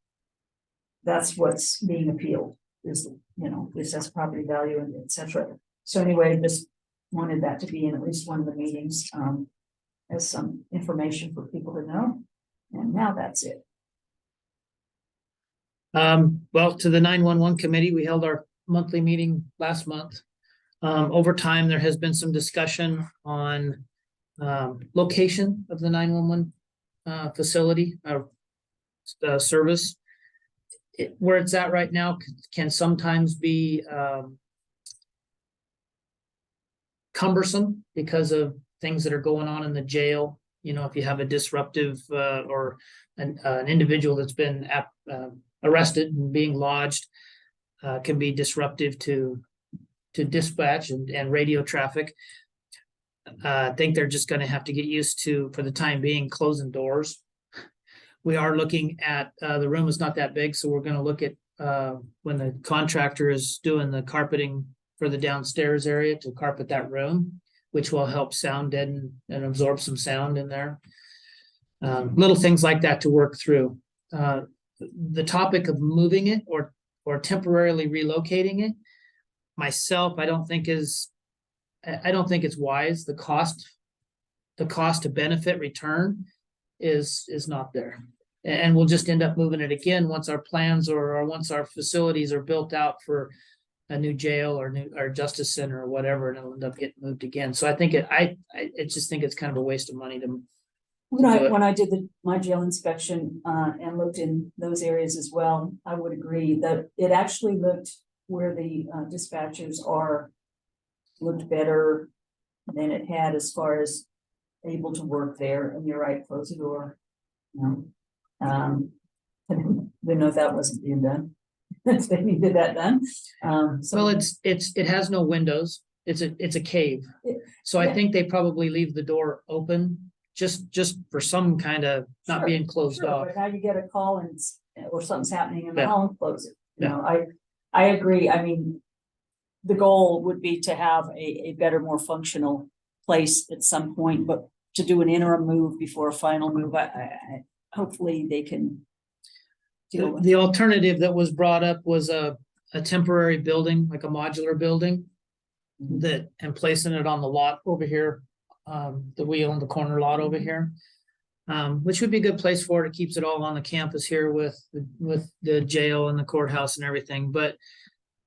that's what's being appealed, is, you know, assessed property value and etc. So anyway, just wanted that to be in at least one of the meetings as some information for people to know. And now that's it. Well, to the 911 committee, we held our monthly meeting last month. Over time, there has been some discussion on location of the 911 facility service. Where it's at right now can sometimes be cumbersome because of things that are going on in the jail. You know, if you have a disruptive or an individual that's been arrested and being lodged, can be disruptive to dispatch and radio traffic. I think they're just going to have to get used to, for the time being, closing doors. We are looking at, the room is not that big, so we're going to look at when the contractor is doing the carpeting for the downstairs area to carpet that room, which will help sound deaden and absorb some sound in there. Little things like that to work through. The topic of moving it or temporarily relocating it, myself, I don't think it's wise. The cost to benefit return is not there. And we'll just end up moving it again once our plans or once our facilities are built out for a new jail or justice center or whatever, and it'll end up getting moved again. So I think I just think it's kind of a waste of money to. When I did my jail inspection and looked in those areas as well, I would agree that it actually looked where the dispatchers looked better than it had as far as able to work there. And you're right, close the door. You know, I didn't know if that wasn't being done. if they needed that done. Well, it has no windows. It's a cave. Yeah. So I Yeah. think they probably leave the door open just for some kind of not Sure, being closed Sure, off. But now you get a call and or something's happening in the Yeah. home, close it. You Yeah. know, I agree. I mean, the goal would be to have a better, more functional place at some point, but to do an interim move before a final move, I hopefully they can deal with. The alternative that was brought up was a temporary building, like a modular building. And placing it on the lot over here, the wheel and the corner lot over here. Which would be a good place for it. It keeps it all on the campus here with the jail and the courthouse and everything, but.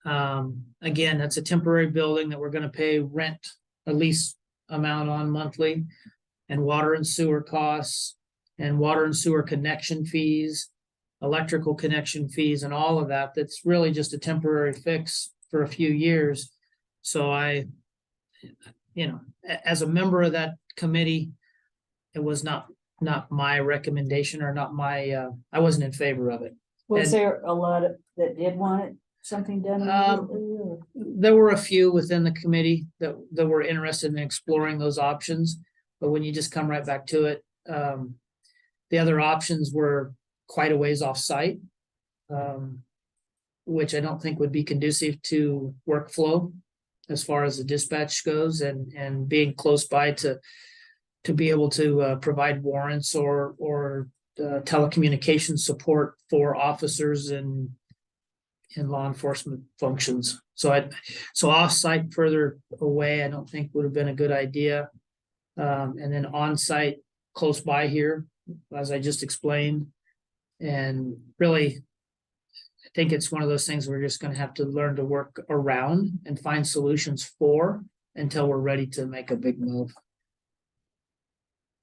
Again, that's a temporary building that we're gonna pay rent, a lease amount on monthly. And water and sewer costs, and water and sewer connection fees, electrical connection fees and all of that. That's really just a temporary fix for a few years. So as a member of that committee, it was not my recommendation or not my, I wasn't in favor of it. Was And- there a lot that did want it, something done? immediately, or- There were a few within the committee that were interested in exploring those options, but when you just come right back to it, the other options were quite a ways off site, which I don't think would be conducive to workflow as far as the dispatch goes, and being close by to be able to provide warrants or telecommunication support for officers and in law enforcement functions. So off-site further away, I don't think would have been a good idea. And then on-site close by here, as I just explained. And really, I think it's one of those things we're just gonna have to learn to work around and find solutions for until we're ready to make a big move.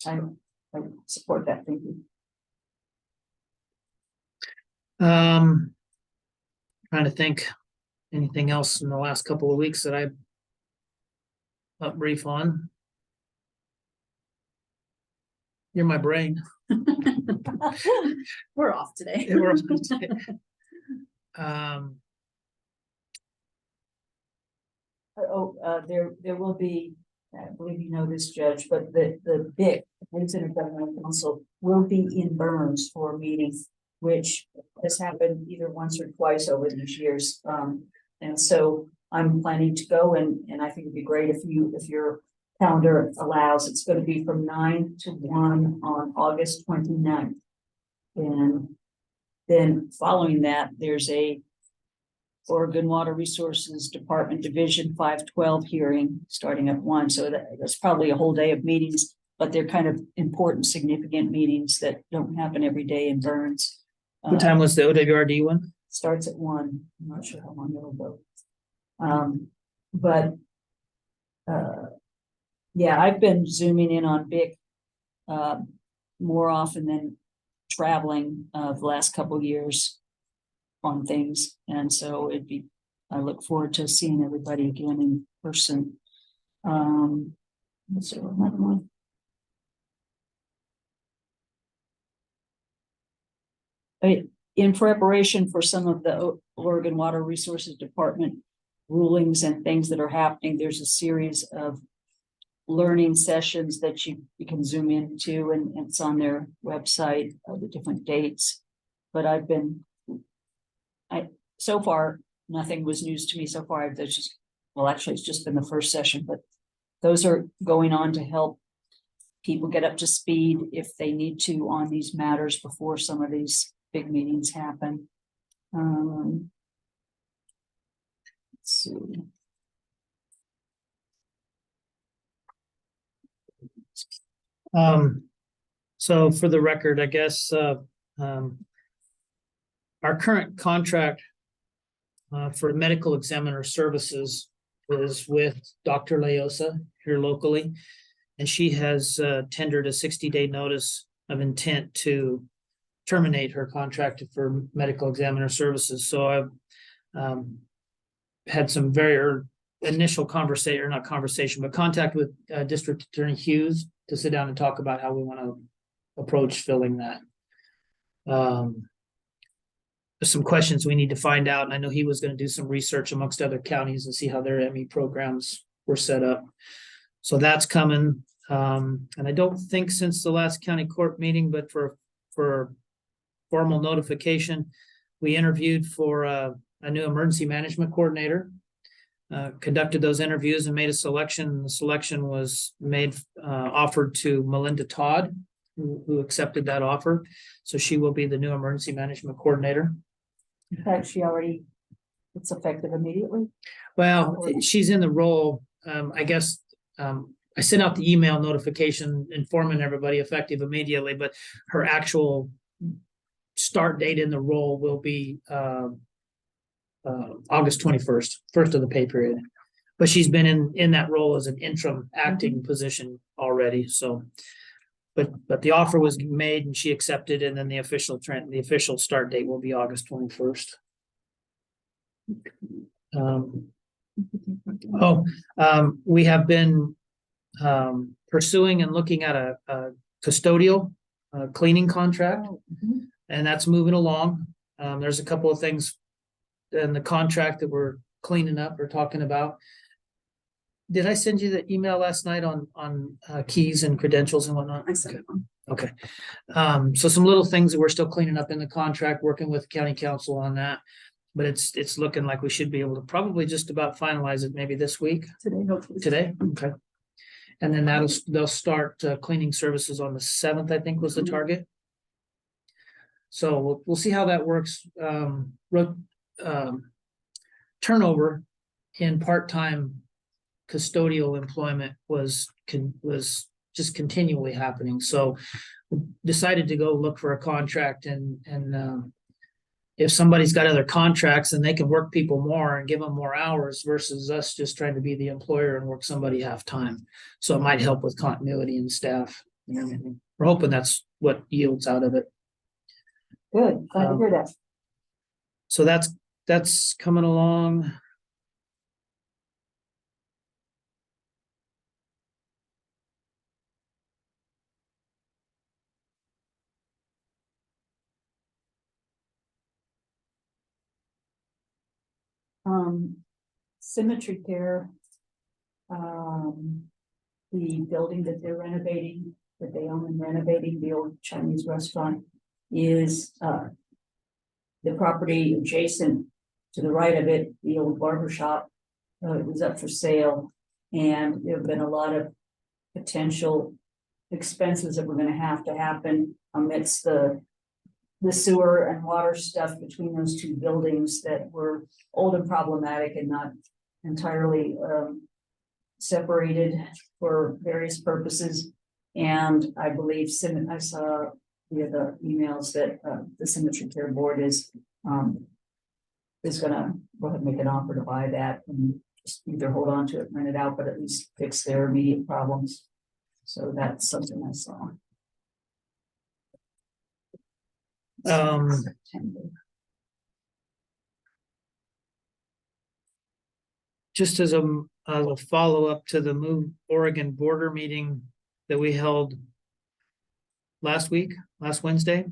I support that thinking. Trying to think anything else in the last couple of weeks that I up brief on. You're my brain. We're off today. There will be, I believe you know this, Judge, but the BIC, Intergovernmental Council, will be in Burns for a meeting, which has happened either once or twice over these years. And so I'm planning to go, and I think it'd be great if your calendar allows. It's going to be from 9 to 1 on August 29th. And then following that, there's a Oregon Water Resources Department Division 512 hearing starting at 1. So that's probably a whole day of meetings, but they're kind of important, significant meetings that don't happen every day in Burns. What time was the OWRD one? Starts at 1. I'm not sure how long it'll go. But yeah, I've been zooming in on BIC more often than traveling the last couple of years on things. And so I look forward to seeing everybody again in person. Let's see, another one. In preparation for some of the Oregon Water Resources Department rulings and things that are happening, there's a series of learning sessions that you can zoom into, and it's on their website, the different dates. But so far, nothing was news to me so far. Actually, it's just been the first session, but those are going on to help people get up to speed if they need to on these matters before some of these big meetings happen. Let's see. So for the record, I guess, our current contract for medical examiner services is with Dr. Leosa here locally. And she has tendered a 60-day notice of intent to terminate her contract for medical examiner services. So I've had some very initial conversation, or not conversation, but contact with District Attorney Hughes to sit down and talk about how we want to approach filling that. some questions we need to find out. And I know he was going to do some research amongst other counties and see how their ME programs were set up. So that's coming. And I don't think since the last county court meeting, but for formal notification, we interviewed for a new emergency management coordinator. Conducted those interviews and made a selection. The selection was offered to Melinda Todd, who accepted that offer. So she will be the new emergency management coordinator. In fact, it's effective immediately. Well, she's in the role, I guess, I sent out the email notification informing everybody effective immediately, but her actual start date in the role will be August 21st, first of the pay period. But she's been in that role as an interim acting position already. So, but the offer was made and she accepted, and then the official start date will be August 21st. We have been pursuing and looking at a custodial cleaning contract, and that's moving along. There's a couple of things in the contract that we're cleaning up or talking about. Did I send you the email last night on keys and credentials and whatnot? I said, Okay. So some little things that we're still cleaning up in the contract, working with county council on that. But it's looking like we should be able to probably just about finalize it maybe this week. today, hopefully. Today? Okay. And then they'll start cleaning services on the 7th, I think was the target. So we'll see how that works. Turnover in part-time custodial employment was just continually happening. So we decided to go look for a contract, and if somebody's got other contracts, then they can work people more and give them more hours versus us just trying to be the employer and work somebody half time. So it might help with continuity and staff and everything. We're hoping that's what yields out of it. Good, glad to hear that. So that's coming along. Symmetry Care, the building that they're renovating, that they own and renovating, the old Chinese restaurant, is the property adjacent to the right of it, the old barber shop. It was up for sale, and there have been a lot of potential expenses that were going to happen amidst the sewer and water stuff between those two buildings that were old and problematic and not entirely separated for various purposes. And I believe I saw via the emails that the Symmetry Care Board is gonna go ahead and make an offer to buy that and just either hold on to it, rent it out, but at least fix their immediate problems. So that's something I saw. Just as a follow-up to the Move Oregon border meeting that we held last Wednesday,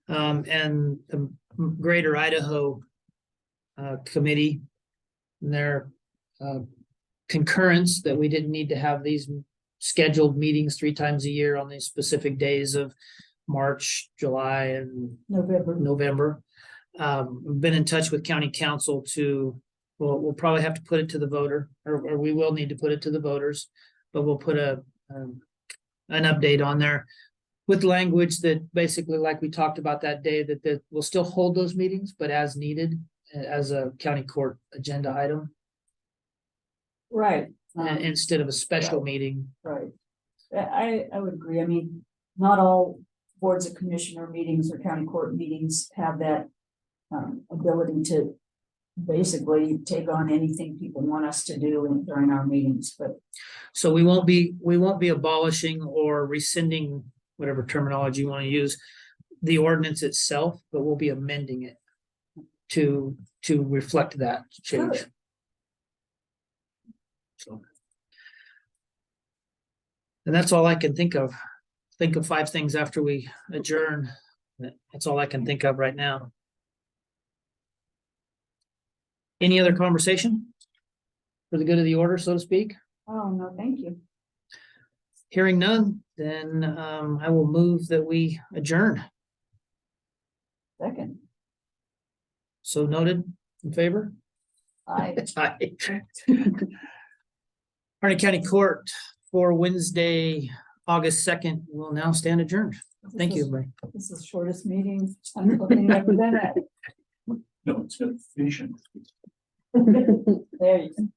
and the Greater Idaho Committee, and their concurrence that we didn't need to have these scheduled meetings 3 times a year on these specific days of March, July, and November. We've been in touch with county council we'll probably have to put it to the voter, or we will need to put it to the voters, but we'll put an update on there with language that basically, like we talked about that day, that we'll still hold those meetings, but as needed as a county court agenda item. Right. Instead of a special meeting. Right. I would agree. I mean, not all boards of commissioner meetings or county court meetings have that ability to basically take on anything people want us to do during our meetings, but. So we won't be abolishing or rescinding, whatever terminology you want to use, the ordinance itself, but we'll be amending it to reflect that change. Sure. So. And that's all I can think of. Think of 5 things after we adjourn. That's all I can think of right now. Any other conversation? For the good of the order, so to speak? Oh, no, thank you. Hearing none, then I will move that we adjourn. Second, So noted, in favor? I. Aye. Harney County Court for Wednesday, August 2nd will now stand adjourned. Thank you, everybody. This is the shortest meeting I've ever been at. No, it's efficient. There you go.